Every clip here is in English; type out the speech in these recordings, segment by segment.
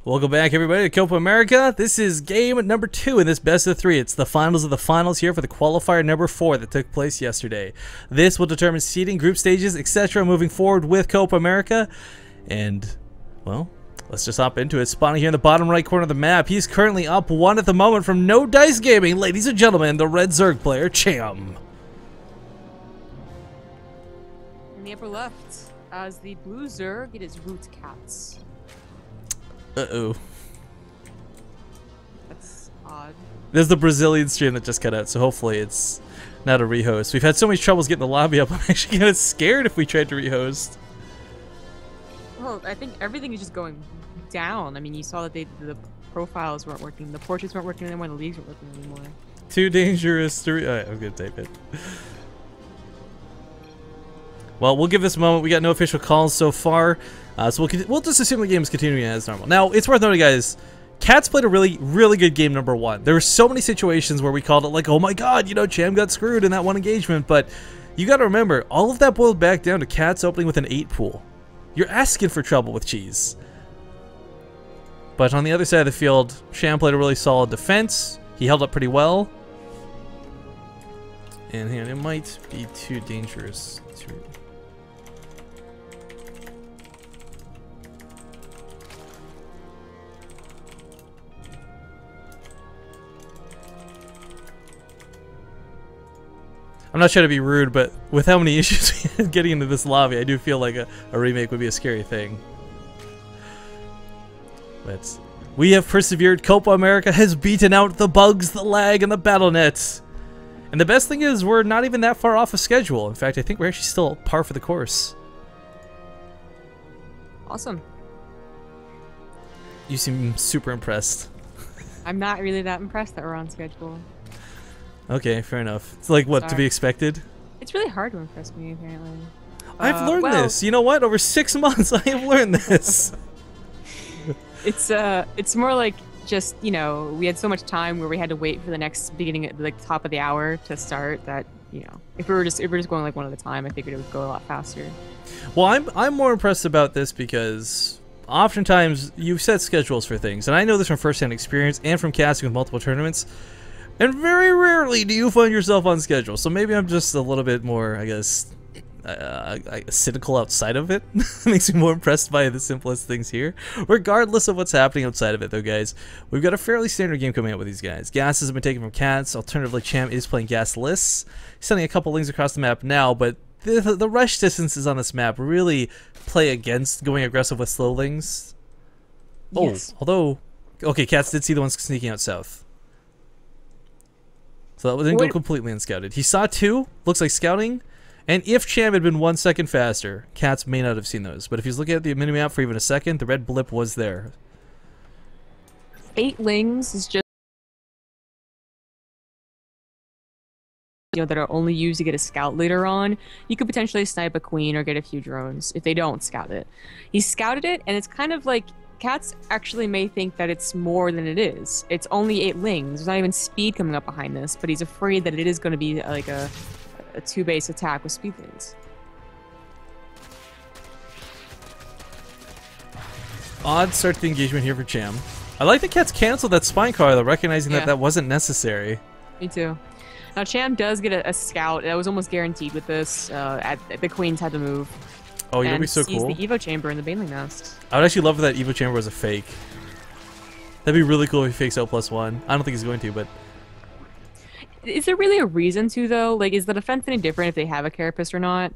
Welcome back, everybody, to Copa America. This is game number 2 in this best of 3. It's the finals of the finals here for the qualifier number 4 that took place yesterday. This will determine seeding, group stages, etc. moving forward with Copa America. And, well, let's just hop into it. Spawning here in the bottom right corner of the map. He's currently up 1 at the moment from No Dice Gaming. Ladies and gentlemen, the red Zerg player, Cham. In the upper left, as the blue Zerg, it is root Catz. Uh-oh. That's odd. There's the Brazilian stream that just cut out, so hopefully it's not a rehost. We've had so many troubles getting the lobby up, I'm actually kind of scared if we tried to rehost. Well, I think everything is just going down. I mean, you saw that the profiles weren't working, the portraits weren't working anymore, the leagues weren't working anymore. Too dangerous to Alright, I'm gonna type it. Well, we'll give this a moment. We got no official calls so far, so we'll just assume the game is continuing as normal. Now, it's worth noting, guys, Catz played a really good game number 1. There were so many situations where we called it like, oh my god, you know, Cham got screwed in that one engagement, but you got to remember, all of that boiled back down to Catz opening with an 8 pool. You're asking for trouble with cheese. But on the other side of the field, Cham played a really solid defense. He held up pretty well. And it might be too dangerous to... I'm not trying to be rude, but with how many issues we had getting into this lobby, I do feel like a remake would be a scary thing. But we have persevered. Copa America has beaten out the bugs, the lag, and the battle nets. And the best thing is, we're not even that far off of schedule. In fact, I think we're actually still par for the course. Awesome. You seem super impressed. I'm not really that impressed that we're on schedule. Okay, fair enough. It's like, what, to be expected? It's really hard to impress me, apparently. I've learned this. You know what? Over 6 months, I have learned this. It's more like just, you know, we had so much time where we had to wait for the next beginning at like top of the hour to start that, you know, if we were just going like one at a time, I figured it would go a lot faster. Well, I'm more impressed about this because oftentimes you set schedules for things, and I know this from firsthand experience and from casting with multiple tournaments. And very rarely do you find yourself on schedule. So maybe I'm just a little bit more, I guess, cynical outside of it. Makes me more impressed by the simplest things here. Regardless of what's happening outside of it, though, guys, we've got a fairly standard game coming out with these guys. Gases have been taken from Catz. Alternatively, Cham is playing gasless. He's sending a couple links across the map now, but the rush distances on this map really play against going aggressive with slow lings. Yes. Oh, although, okay, Catz did see the ones sneaking out south. So that didn't go completely unscouted. He saw 2, looks like scouting, and if Cham had been 1 second faster, Catz may not have seen those. But if he's looking at the minimap for even a second, the red blip was there. 8 lings is just, you know, that are only used to get a scout later on. You could potentially snipe a queen or get a few drones if they don't scout it. He scouted it, and it's kind of like Catz actually may think that it's more than it is. It's only 8 lings. There's not even speed coming up behind this, but he's afraid that it is going to be like a 2-base attack with speed lings. Odd start to the engagement here for Cham. I like that Catz canceled that spine car, though, recognizing that that wasn't necessary. Me too. Now Cham does get a scout. That was almost guaranteed with this. The queens had to move. Oh, you'll be so cool. The Evo chamber in the Baneling nest. I would actually love if that Evo chamber was a fake. That'd be really cool if he fakes out +1. I don't think he's going to, but... Is there really a reason to, though? Like, is the defense any different if they have a carapace or not?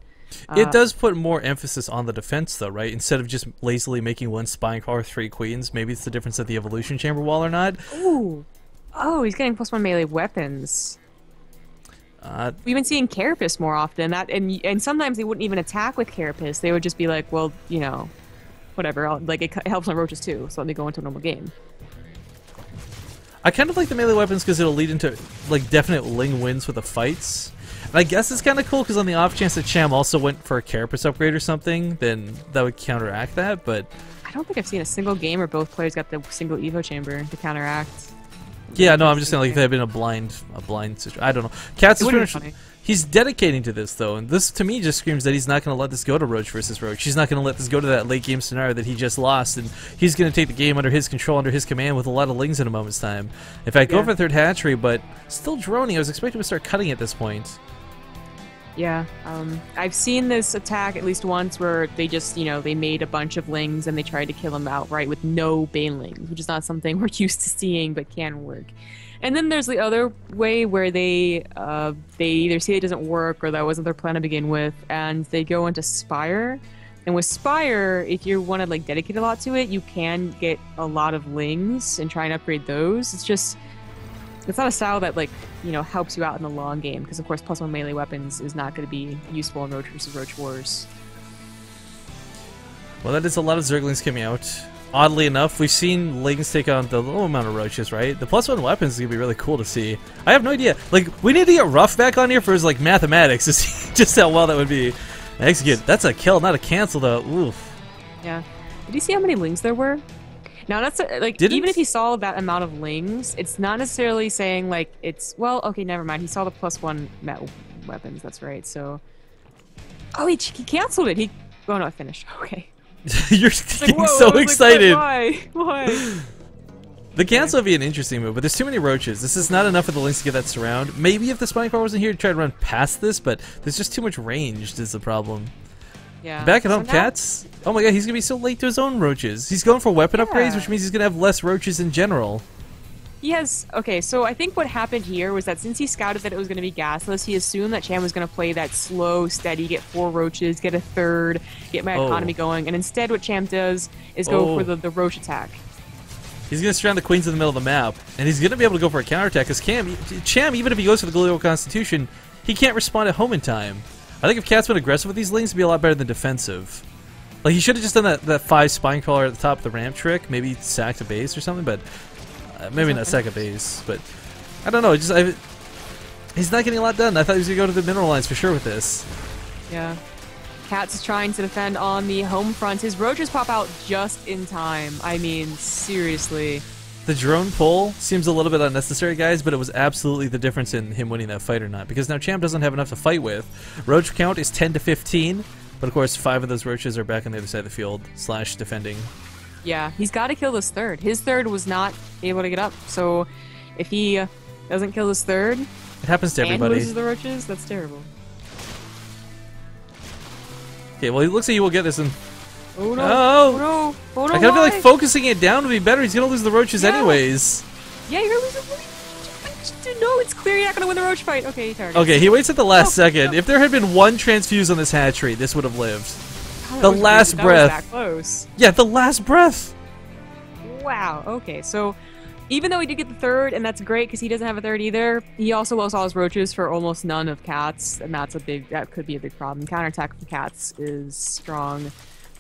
It does put more emphasis on the defense, though, right? Instead of just lazily making 1 spine car with 3 queens, maybe it's the difference of the evolution chamber wall or not. Ooh. Oh, he's getting +1 melee weapons. We've been seeing carapace more often, and sometimes they wouldn't even attack with carapace. They would just be like, well, you know, whatever. Like it helps on roaches too, so let me go into a normal game. I kind of like the melee weapons because it'll lead into like definite ling wins with the fights. And I guess it's kind of cool because on the off chance that Cham also went for a carapace upgrade or something, then that would counteract that. But I don't think I've seen a single game where both players got the single Evo chamber to counteract. Yeah, no, I'm just saying like if they had been a blind situation. I don't know. Catz He's dedicating to this, though, and this, to me, just screams that he's not going to let this go to Roach versus Roach. He's not going to let this go to that late-game scenario that he just lost, and he's going to take the game under his control, under his command, with a lot of lings in a moment's time. In fact, go for the third hatchery, but still droning. I was expecting him to start cutting at this point. Yeah, I've seen this attack at least once where they just, you know, they made a bunch of lings and they tried to kill him outright with no banelings, which is not something we're used to seeing, but can work. And then there's the other way where they either see it doesn't work or that wasn't their plan to begin with, and they go into Spire. And with Spire, if you want to like dedicate a lot to it, you can get a lot of lings and try and upgrade those. It's not a style that like, you know, helps you out in the long game, because of course +1 melee weapons is not going to be useful in Roach vs. Roach Wars. Well, that is a lot of Zerglings coming out. Oddly enough, we've seen lings take on the little amount of roaches, right? The +1 weapons is going to be really cool to see. I have no idea. Like, we need to get Ruff back on here for his, like, mathematics to see just how well that would be. Execute. That's a kill, not a cancel, though. Oof. Yeah. Did you see how many lings there were? Now, that's, like, even if he saw that amount of lings, it's not necessarily saying, like, it's... Well, okay, never mind. He saw the +1 weapons, that's right, so... Oh, he canceled it! Oh, no, I finished. Okay. You're getting like, so excited. Like, why? The cancel would be an interesting move, but there's too many roaches. This is not enough for the lings to get that surround. Maybe if the spine car wasn't here to try to run past this, but there's just too much range is the problem. Yeah. Back at home, Catz. Oh my god, he's gonna be so late to his own roaches. He's going for weapon upgrades, which means he's gonna have less roaches in general. He has... Okay, so I think what happened here was that since he scouted that it was going to be gasless, he assumed that Cham was going to play that slow, steady, get 4 roaches, get a third, get my economy going, and instead what Cham does is go for the roach attack. He's going to surround the queens in the middle of the map, and he's going to be able to go for a counterattack, because Cham, even if he goes for the Glial Constitution, he can't respond at home in time. I think if Catz went aggressive with these lings, it'd be a lot better than defensive. Like, he should have just done that 5 spine crawler at the top of the ramp trick, maybe sacked a base or something, but... maybe not second base, but I don't know. He's not getting a lot done. I thought he was going to go to the mineral lines for sure with this. Yeah. Catz is trying to defend on the home front. His roaches pop out just in time. I mean, seriously. The drone pull seems a little bit unnecessary, guys, but it was absolutely the difference in him winning that fight or not. Because now Cham doesn't have enough to fight with. Roach count is 10 to 15, but of course 5 of those roaches are back on the other side of the field, / defending. Yeah, he's got to kill this third. His third was not able to get up, so if he doesn't kill his third... It happens to everybody. And loses the roaches, that's terrible. Okay, well, it looks like he will get this in... Oh no! Oh, oh no! Oh no! I kind of feel like focusing it down would be better. He's going to lose the roaches anyways. Yeah, you're going to lose the roaches. No, it's clear you're not going to win the roach fight. Okay, he targets. Okay, he waits at the last second. If there had been one transfuse on this hatchery, this would have lived. The last breath. That was that close. Yeah, the last breath. Wow. Okay, so even though he did get the third, and that's great because he doesn't have a third either, he also lost all his roaches for almost none of Catz, and that could be a big problem. Counterattack from Catz is strong.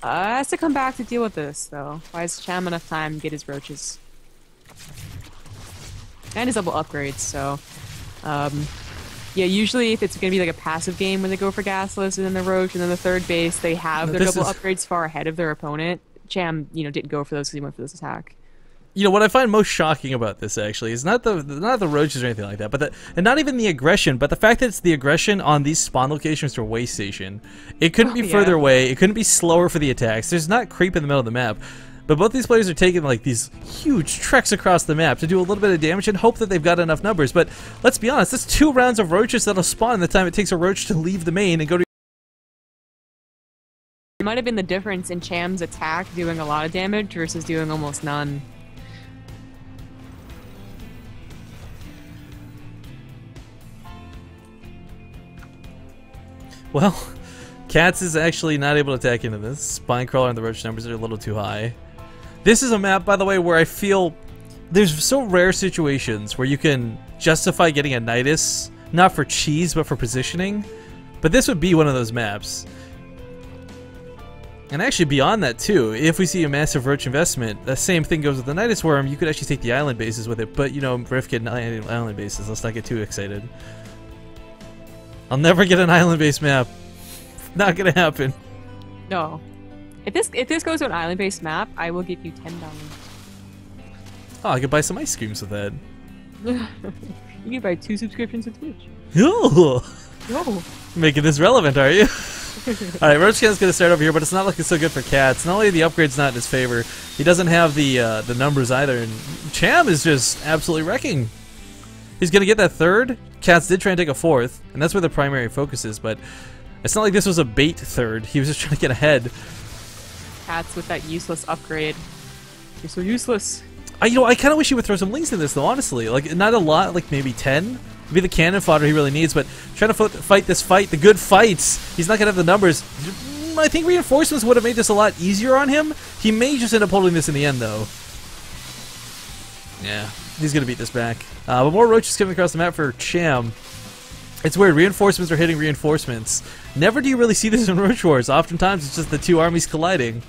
Has to come back to deal with this though. Buys Cham enough time to get his roaches and his double upgrades. So, yeah, usually if it's going to be like a passive game when they go for gasless and then the roach and then the third base, they have their double upgrades far ahead of their opponent. Cham, you know, didn't go for those because he went for this attack. You know what I find most shocking about this actually is not the roaches or anything like that, but and not even the aggression, but the fact that it's the aggression on these spawn locations to a way station. It couldn't be further away. It couldn't be slower for the attacks. There's not creep in the middle of the map. But both these players are taking like these huge treks across the map to do a little bit of damage and hope that they've got enough numbers. But let's be honest, that's 2 rounds of roaches that'll spawn in the time it takes a roach to leave the main and go to... It might have been the difference in Cham's attack doing a lot of damage versus doing almost none. Well, Catz is actually not able to attack into this. Spine Crawler and the roach numbers are a little too high. This is a map, by the way, where I feel there's so rare situations where you can justify getting a Nidus, not for cheese, but for positioning. But this would be one of those maps. And actually beyond that too, if we see a massive roach investment, the same thing goes with the Nidus Worm. You could actually take the island bases with it, but you know, Rift get island bases. Let's not get too excited. I'll never get an island-based map. Not gonna happen. No. If this goes to an island-based map, I will give you $10. Oh, I could buy some ice creams with that. You can buy 2 subscriptions to Twitch. Oh, No. Making this relevant, are you? Alright, Roach Can's gonna start over here, but it's not looking so good for Catz. Not only the upgrade's not in his favor, he doesn't have the numbers either, and Cham is just absolutely wrecking. He's gonna get that third. Catz did try and take a fourth, and that's where the primary focus is, but it's not like this was a bait third. He was just trying to get ahead. Catz with that useless upgrade. You're so useless. I kind of wish he would throw some links in this, though, honestly. Like, not a lot, like maybe 10. Maybe the cannon fodder he really needs, but trying to fight this fight, the good fights, he's not going to have the numbers. I think reinforcements would have made this a lot easier on him. He may just end up holding this in the end, though. Yeah, he's going to beat this back. But more roaches coming across the map for Cham. It's weird, reinforcements are hitting reinforcements. Never do you really see this in Roach Wars. Oftentimes it's just the two armies colliding.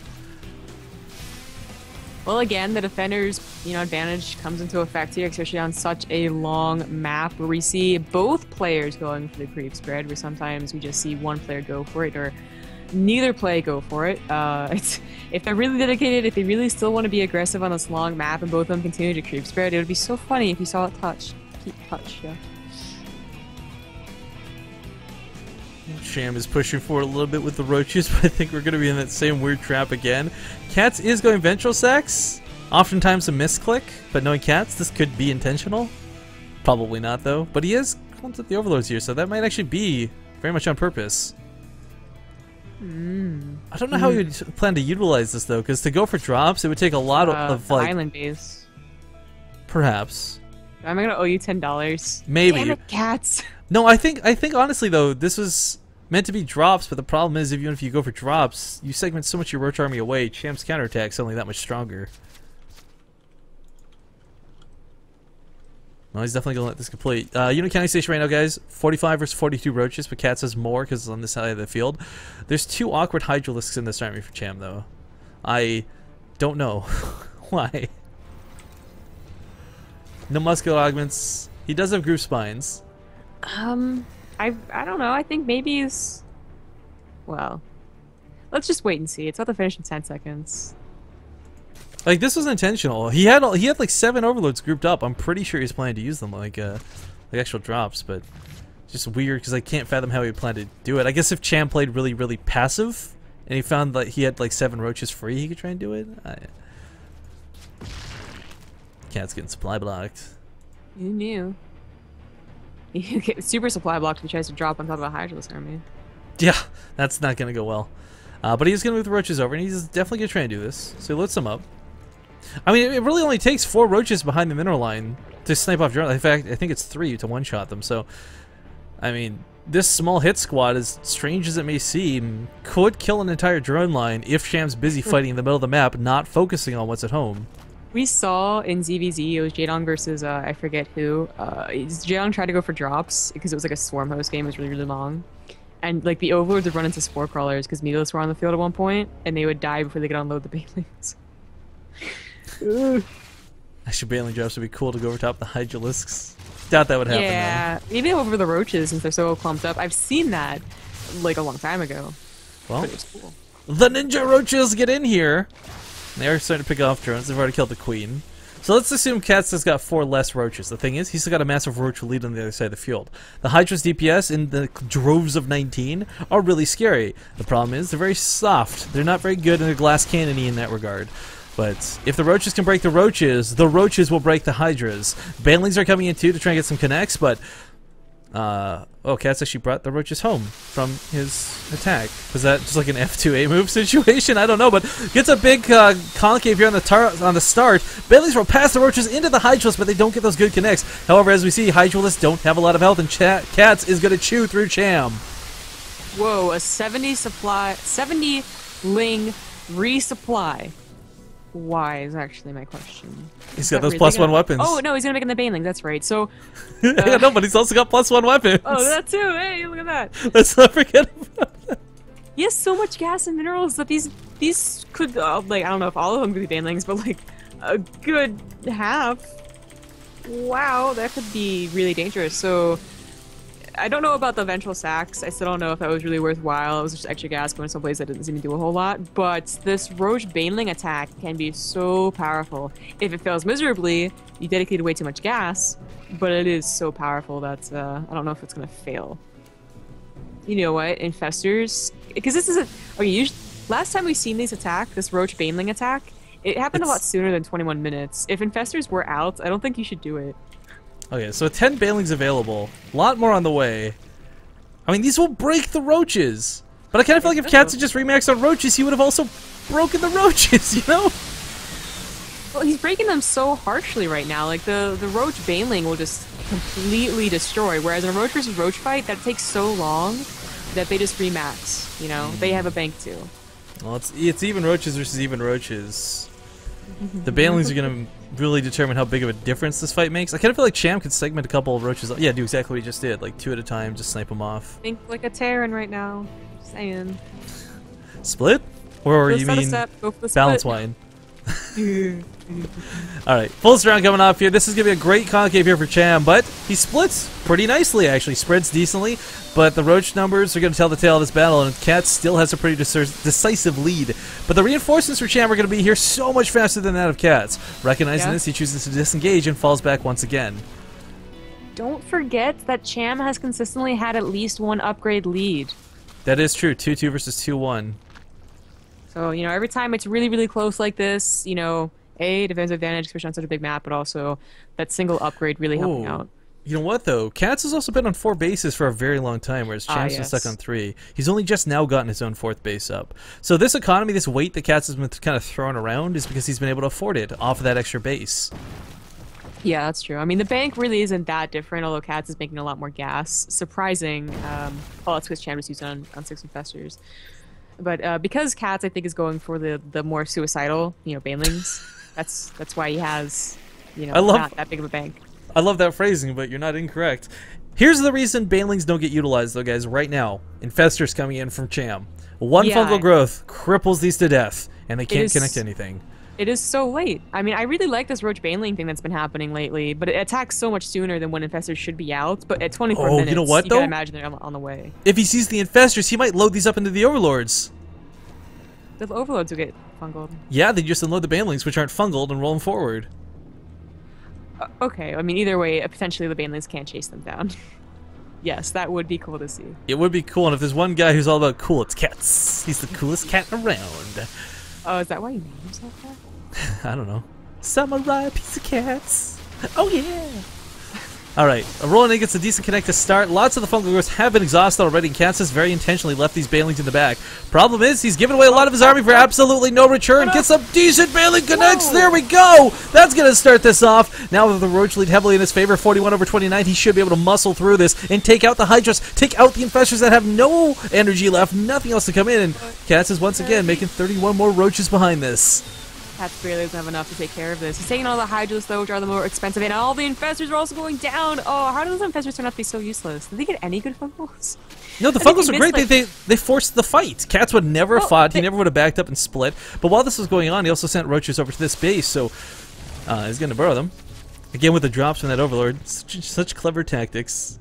Well, again, the defender's advantage comes into effect here, especially on such a long map where we see both players going for the creep spread, where sometimes we just see one player go for it, or neither player go for it. If they're really dedicated, if they really still want to be aggressive on this long map and both of them continue to creep spread, it would be so funny if you saw it touch. Keep touch, yeah. Cham is pushing forward a little bit with the roaches, but I think we're going to be in that same weird trap again. Catz is going ventral sacks. Oftentimes a misclick, but knowing Catz, this could be intentional. Probably not, though. But he is clumped up the overlords here, so that might actually be very much on purpose. I don't know how he would plan to utilize this, though, because to go for drops, it would take a lot of like... island base. Perhaps. Am I going to owe you $10? Maybe. Damn it, Catz. No, I think honestly, though, this was meant to be drops, but the problem is, even if you go for drops, you segment so much of your Roach army away, Cham's counterattack's only that much stronger. Well, he's definitely going to let this complete. Unit counting station right now, guys. 45 versus 42 Roaches, but Catz has more because it's on this side of the field. There's 2 awkward Hydralisks in this army for Cham, though. I don't know why. No muscular augments. He does have group spines. I don't know. I think maybe he's... Well, let's just wait and see. It's about to finish in 10 seconds. Like, this was intentional. He had like 7 overloads grouped up. I'm pretty sure he's planning to use them like actual drops, but it's just weird because I can't fathom how he planned to do it. I guess if Cham played really, really passive and he found that he had like 7 roaches free, he could try and do it. Catz getting supply blocked. Who knew? You get super supply blocked if he tries to drop on top of a Hydralisk army. Yeah, that's not going to go well. But he's going to move the roaches over, and he's definitely going to try and do this. So he loads them up. I mean, it really only takes 4 roaches behind the mineral line to snipe off drones. In fact, I think it's 3 to one-shot them. So, I mean, this small hit squad, as strange as it may seem, could kill an entire drone line if Cham's busy fighting in the middle of the map, not focusing on what's at home. We saw in ZVZ, it was Jaedong versus, I forget who. Jaedong tried to go for drops because it was like a swarm host game. It was really, really long. And like the overlords would run into spore crawlers because Meatless were on the field at one point, and they would die before they could unload the banelings. Actually, baneling drops would be cool to go over top the Hydralisks. Doubt that would happen. Yeah, though. maybe over the roaches since they're so clumped up. I've seen that like a long time ago. Well, it was cool. The ninja roaches get in here. They are starting to pick off drones. They've already killed the queen. So let's assume Catz has got 4 less roaches. The thing is, he's still got a massive roach lead on the other side of the field. The Hydra's DPS in the droves of 19 are really scary. The problem is, they're very soft. They're not very good and they're glass cannon-y in that regard. But if the roaches can break the roaches will break the Hydras. Banelings are coming in too to try and get some connects, but... Catz actually brought the roaches home from his attack. Was that just like an F2A move situation? I don't know, but gets a big concave here on the start. Banelings roll past the roaches into the Hydralisks, but they don't get those good connects. However, as we see, Hydralisks don't have a lot of health, and Catz is going to chew through Cham. Whoa, a 70 ling resupply. Why is actually my question. He's got those +1 weapons. Oh, no, he's going to make it in the banelings. That's right. So, yeah, no, but he's also got +1 weapons. Oh, that too. Hey, look at that. Let's not forget about that. He has so much gas and minerals that these could, like, I don't know if all of them could be banelings, but, like, a good half. Wow, that could be really dangerous. So, I don't know about the ventral sacks. I still don't know if that was really worthwhile. It was just extra gas going someplace that didn't seem to do a whole lot. But this roach baneling attack can be so powerful. If it fails miserably, you dedicated way too much gas. But it is so powerful that I don't know if it's going to fail. you know what, infestors, because this is a okay. Last time we seen these attack, this roach baneling attack, it happened a lot sooner than 21 minutes. If infestors were out, I don't think you should do it. Okay, so 10 banelings available, a lot more on the way. I mean, these will break the roaches, but I kind of feel like if Catz had just remaxed on roaches, he would have also broken the roaches, you know? Well, he's breaking them so harshly right now. Like, the roach baneling will just completely destroy, whereas in a roach versus roach fight, that takes so long that they just remax, you know? They have a bank too. Well, it's even roaches versus even roaches. The banelings are going to really determine how big of a difference this fight makes. I kind of feel like Cham could segment a couple of roaches. Yeah, do exactly what he just did. Like 2 at a time, just snipe them off. Think like a Terran right now. Just saying. Split? Or you mean balance wine? Alright, full round coming off here. This is going to be a great concave here for Cham, but he splits pretty nicely, actually. Spreads decently, but the roach numbers are going to tell the tale of this battle, and Catz still has a pretty decisive lead. But the reinforcements for Cham are going to be here so much faster than that of Catz. Recognizing this, he chooses to disengage and falls back once again. Don't forget that Cham has consistently had at least one upgrade lead. That is true. 2-2 versus 2-1. So, you know, every time it's really, really close like this, you know, defensive advantage, especially on such a big map, but also that single upgrade really helping out. You know what, though? Catz has also been on 4 bases for a very long time, whereas Cham's been stuck on 3. He's only just now gotten his own 4th base up. So this economy, this weight that Catz has been kind of throwing around is because he's been able to afford it off of that extra base. Yeah, that's true. I mean, the bank really isn't that different, although Catz is making a lot more gas. Surprising. Oh, that's because Cham was used on 6 infestors. But because Catz, I think, is going for the more suicidal, you know, banelings, that's why he has, you know, not that big of a bank. I love that phrasing, but you're not incorrect. Here's the reason banelings don't get utilized, though, guys. Right now, infestors coming in from Cham. One fungal growth cripples these to death, and they can't connect anything. It is so late. I mean, I really like this roach baneling thing that's been happening lately, but it attacks so much sooner than when infestors should be out. But at 24 minutes, you know what, though? Can imagine they're on the way. If he sees the infestors, he might load these up into the overlords. The overlords will get fungled. Yeah, they just unload the banelings, which aren't fungled, and roll them forward. Okay, I mean, either way, potentially the banelings can't chase them down. Yes, that would be cool to see. It would be cool, and if there's one guy who's all about cool, it's Catz. He's the coolest cat around. Oh, is that why you named yourself that? I don't know. Samurai piece of Catz. Oh yeah. Alright, rolling in gets a decent connect to start. Lots of the fungal growths have been exhausted already, and Catz has very intentionally left these banelings in the back. Problem is, he's given away a lot of his army for absolutely no return. Gets some decent baneling connects. Whoa. There we go. That's going to start this off. Now with the roach lead heavily in his favor, 41/29, he should be able to muscle through this and take out the hydras, take out the infestors that have no energy left, nothing else to come in, and Catz is once again making 31 more roaches behind this. Catz barely doesn't have enough to take care of this. He's taking all the hydras, though, which are the more expensive, and all the infestors are also going down. Oh, how do those infestors turn out to be so useless? Did they get any good fungals? No, the fungals are great. Like, they forced the fight. Catz would never have fought. He never would have backed up and split. But while this was going on, he also sent roaches over to this base, so he's going to burrow them. Again, with the drops from that overlord. Such clever tactics.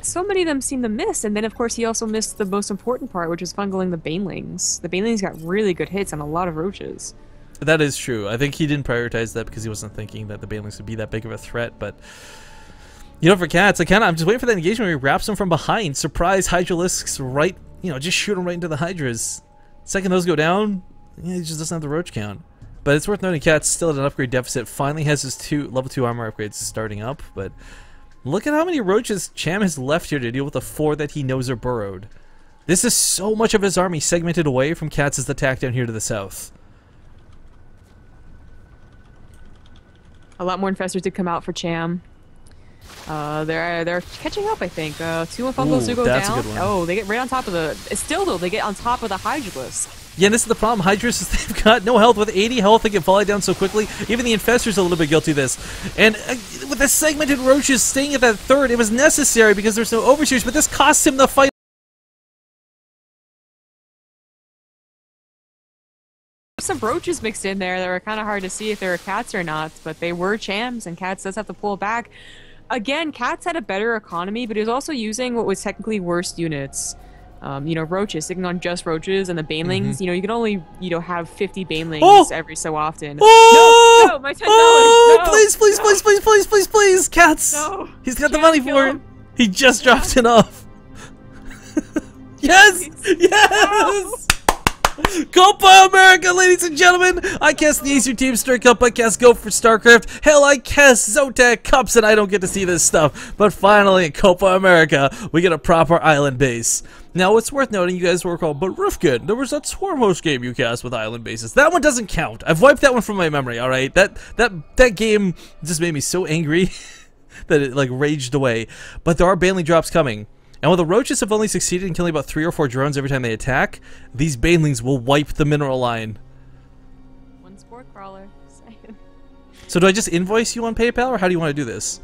So many of them seem to miss, and then, of course, he also missed the most important part, which is fungling the banelings. The banelings got really good hits on a lot of roaches. That is true. I think he didn't prioritize that because he wasn't thinking that the banelings would be that big of a threat. But you know, for Catz, I'm just waiting for that engagement where he wraps them from behind. Surprise hydralisks right, you know, just shoot them right into the hydras. Second those go down, he just doesn't have the roach count. But it's worth noting Catz still at an upgrade deficit. Finally has his level 2 armor upgrades starting up. But look at how many roaches Cham has left here to deal with the 4 that he knows are burrowed. This is so much of his army segmented away from Catz's attack down here to the south. A lot more infestors did come out for Cham. They're catching up, I think. 2 fungals do go down. A good one. Oh, they get right on top of the. Still though, they get on top of the hydralisk. Yeah, and this is the problem. Hydras, they've got no health. With 80 health, they get volleyed down so quickly. Even the infestors are a little bit guilty of this. And with the segmented roaches staying at that 3rd, it was necessary because there's no overseers. But this costs him the fight. Some roaches mixed in there that were kind of hard to see if they were Catz or not, but they were Chams, and Catz does have to pull back. Again, Catz had a better economy, but he was also using what was technically worst units. You know, roaches, sticking on just roaches, and the banelings, you know, you can only, you know, have 50 banelings every so often. No, my $10! No, please, please, please, please, please, please, please, Catz! No, He's got the money for it. He just dropped it off. Yes! Yes! Copa America, ladies and gentlemen! I cast the Acer Team Star Cup, I cast Go for StarCraft, hell, I cast Zotac Cups, and I don't get to see this stuff. But finally, in Copa America, we get a proper island base. Now, what's worth noting, you guys were called, but Rifkin, there was that Swarm Host game you cast with island bases. That one doesn't count. I've wiped that one from my memory, alright? That game just made me so angry that it, like, raged away. But there are Baneley drops coming. And while the roaches have only succeeded in killing about 3 or 4 drones every time they attack, these banelings will wipe the mineral line. One spore crawler. So do I just invoice you on PayPal, or how do you want to do this?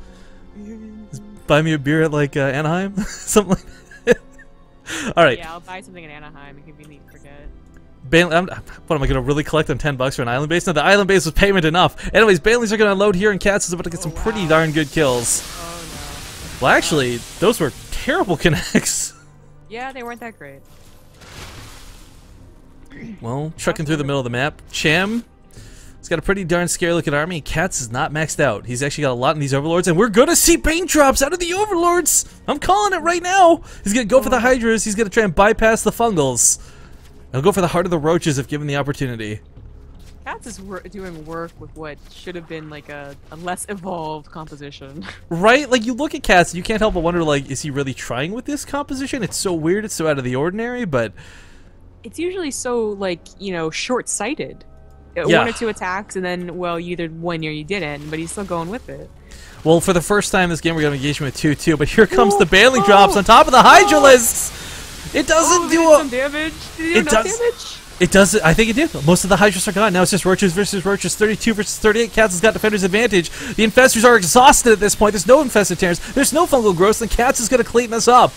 Just buy me a beer at, like, Anaheim? Something like that. Alright. Yeah, I'll buy something in Anaheim. It can be neat to forget. What am I going to really collect on $10 for an island base? No, the island base was payment enough. Anyways, Banelings are going to unload here, and Catz is about to get some pretty darn good kills. Oh, no. Well, actually, those were terrible connects. Yeah, they weren't that great. Well, trucking through the middle of the map. Cham, he's got a pretty darn scary looking army. Catz is not maxed out. He's actually got a lot in these overlords, and we're gonna see paint drops out of the overlords. I'm calling it right now. He's gonna go for the hydras. He's gonna try and bypass the fungals. He'll go for the heart of the roaches if given the opportunity. Catz is doing work with what should have been like a less evolved composition. Right? Like, you look at Catz, you can't help but wonder, like, is he really trying with this composition? It's so weird, it's so out of the ordinary, but... It's usually so, like, you know, short-sighted. Yeah. 1 or 2 attacks, and then, well, you either won or you didn't, but he's still going with it. Well, for the first time this game, we're going to engage him with 2-2, but here comes the Baneley drops on top of the Hydralisks! It doesn't do some damage. Did it do enough damage? It does. I think it did. Most of the Hydras are gone. Now it's just Roaches versus Roaches. 32 versus 38. Catz has got Defender's advantage. The Infestors are exhausted at this point. There's no Infested Terrors. There's no Fungal Growth, and Catz is going to clean this up.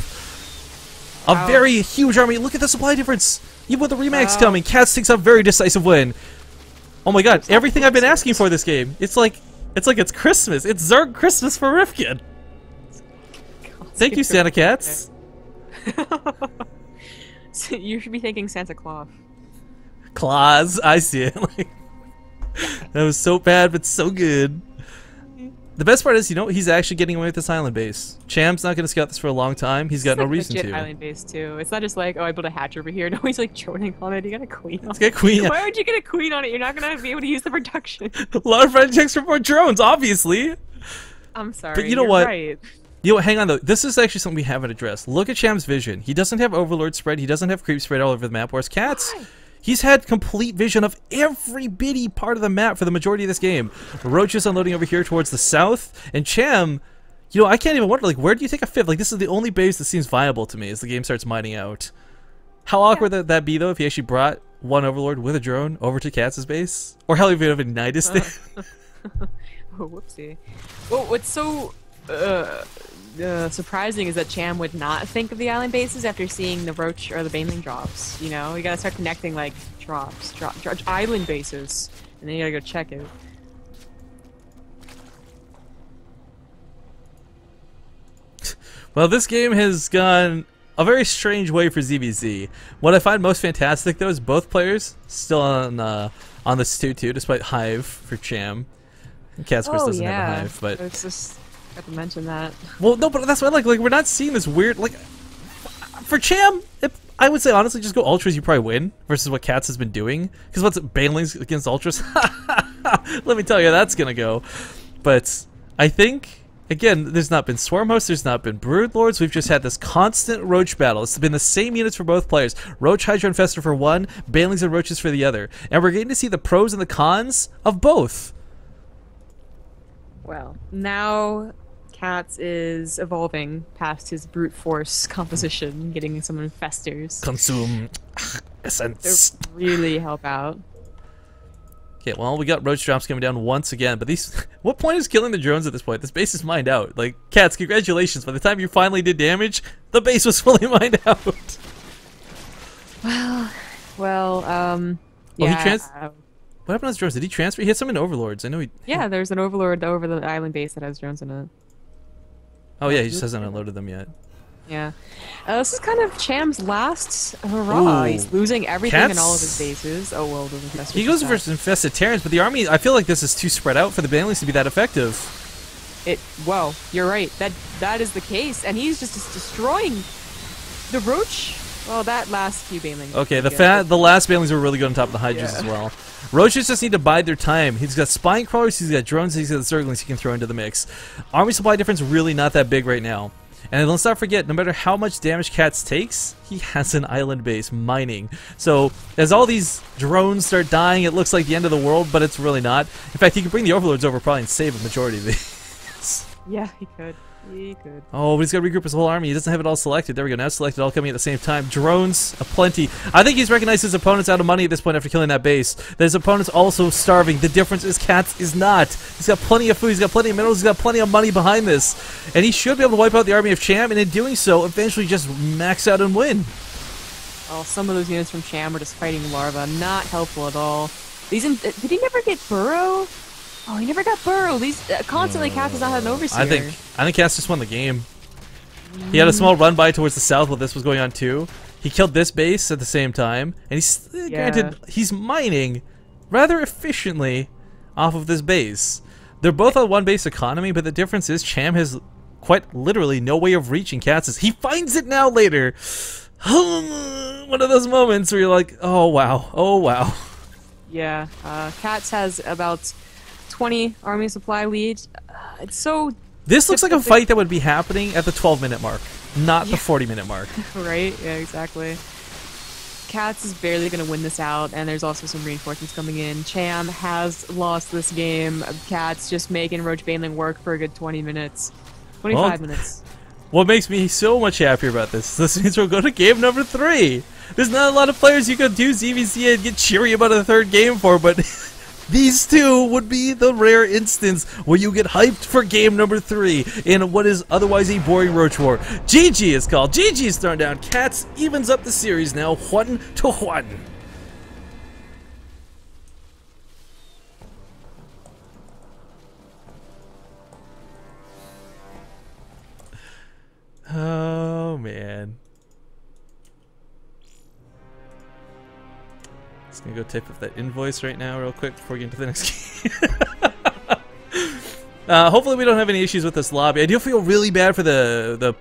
A very huge army. Look at the supply difference. Even with the Remax coming, Catz takes a very decisive win. Oh my god. Everything I've been asking for this game. It's like it's Christmas. It's Zerg Christmas for Rifkin. Thank you, Santa Catz. So you should be thanking Santa Claus. Claus, I see it. Like, that was so bad, but so good. The best part is, you know, he's actually getting away with this island base. Cham's not going to scout this for a long time. He's got no reason to. Island base too. It's not just like, oh, I built a hatch over here. No, he's like joining on it. You got a queen. Let's get queen. Why would you get a queen on it? You're not going to be able to use the production. A lot of projects for more drones, obviously. I'm sorry. But you know what? Right. You know, hang on though. This is actually something we haven't addressed. Look at Cham's vision. He doesn't have Overlord spread. He doesn't have creep spread all over the map. Whereas Catz, he's had complete vision of every bitty part of the map for the majority of this game. Roach is unloading over here towards the south, and Cham, you know, I can't even wonder, like, where do you take a fifth? Like, this is the only base that seems viable to me as the game starts mining out. How awkward would that be, though, if he actually brought one Overlord with a drone over to Catz's base? Or hell, even if a Nidus did? Oh, whoopsie. Well, what's so surprising is that Cham would not think of the island bases after seeing the Roach or the Baneling drops. You know, you gotta start connecting like drops, island bases, and then you gotta go check it. Well, this game has gone a very strange way for ZVZ. What I find most fantastic, though, is both players still on this 2-2, despite Hive for Cham. Catz, of course, doesn't have a Hive, but it's just got to mention that. Well, no, but that's what I like. Like, we're not seeing this weird, like, for Cham, I would say, honestly, just go Ultras, you probably win, versus what Catz has been doing. Because what's Banelings against Ultras? Let me tell you, that's gonna go. But I think, again, there's not been Swarm Hosts, there's not been Brood Lords, we've just had this constant Roach battle. It's been the same units for both players. Roach, Hydra, and Fester for one, Banelings and Roaches for the other. And we're getting to see the pros and the cons of both. Well, now Catz is evolving past his brute force composition, getting some infestors. Consume essence. They really help out. Okay, well, we got Roach drops coming down once again, but these... What point is killing the drones at this point? This base is mined out. Like, Catz, congratulations. By the time you finally did damage, the base was fully mined out. Well, yeah. What happened to those drones? Did he transfer? He had some in Overlords. I know he... Yeah, there's an Overlord over the island base that has drones in it. Oh yeah, he just hasn't unloaded them yet. Yeah. This is kind of Cham's last hurrah. Ooh. He's losing everything in all of his bases. Oh, well, those infestors. He goes for Infested Terrans, but the army, I feel like this is too spread out for the Banelings to be that effective. Well, you're right. That is the case. And he's just destroying the Roach Well, that last few banelings. Okay, the last banelings were really good on top of the Hydras as well. Roaches just need to bide their time. He's got spine crawlers, he's got drones, he's got the Zerglings he can throw into the mix. Army supply difference really not that big right now. And let's not forget, no matter how much damage Catz takes, he has an island base mining. So as all these drones start dying, it looks like the end of the world, but it's really not. In fact, he could bring the Overlords over probably and save a majority of these. Yeah, he could. He could. Oh, but he's got to regroup his whole army. He doesn't have it all selected. There we go. Now selected, all coming at the same time. Drones, aplenty. I think he's recognized his opponent's out of money at this point after killing that base. That his opponent's also starving. The difference is Catz is not. He's got plenty of food. He's got plenty of minerals. He's got plenty of money behind this. And he should be able to wipe out the army of Cham, and in doing so, eventually just max out and win. Oh, some of those units from Cham are just fighting larva. Not helpful at all. Did he never get Burrow? Oh, he never got Burrow. These constantly Catz has not had an overseer. I think Catz just won the game. He had a small run by towards the south while this was going on too. He killed this base at the same time, and granted he's mining rather efficiently off of this base. They're both on one base economy, but the difference is Cham has quite literally no way of reaching Katz's. He finds it now later. One of those moments where you're like, oh wow, oh wow. Yeah, Catz has about 20 army supply lead. It's so... This looks like a fight that would be happening at the 12-minute mark, not the 40-minute mark. Right? Yeah, exactly. Catz is barely going to win this out, and there's also some reinforcements coming in. Cham has lost this game. Catz just making Roach Baneling work for a good 20 minutes. 25 minutes. What makes me so much happier about this means we'll go to game number 3. There's not a lot of players you could do ZVZ and get cheery about a third game for, but... These two would be the rare instance where you get hyped for game number 3 in what is otherwise a boring Roach War. GG is called. GG is thrown down. Catz evens up the series now 1-1. Oh, man. Just gonna go type up that invoice right now real quick before we get into the next game. Hopefully we don't have any issues with this lobby. I do feel really bad for the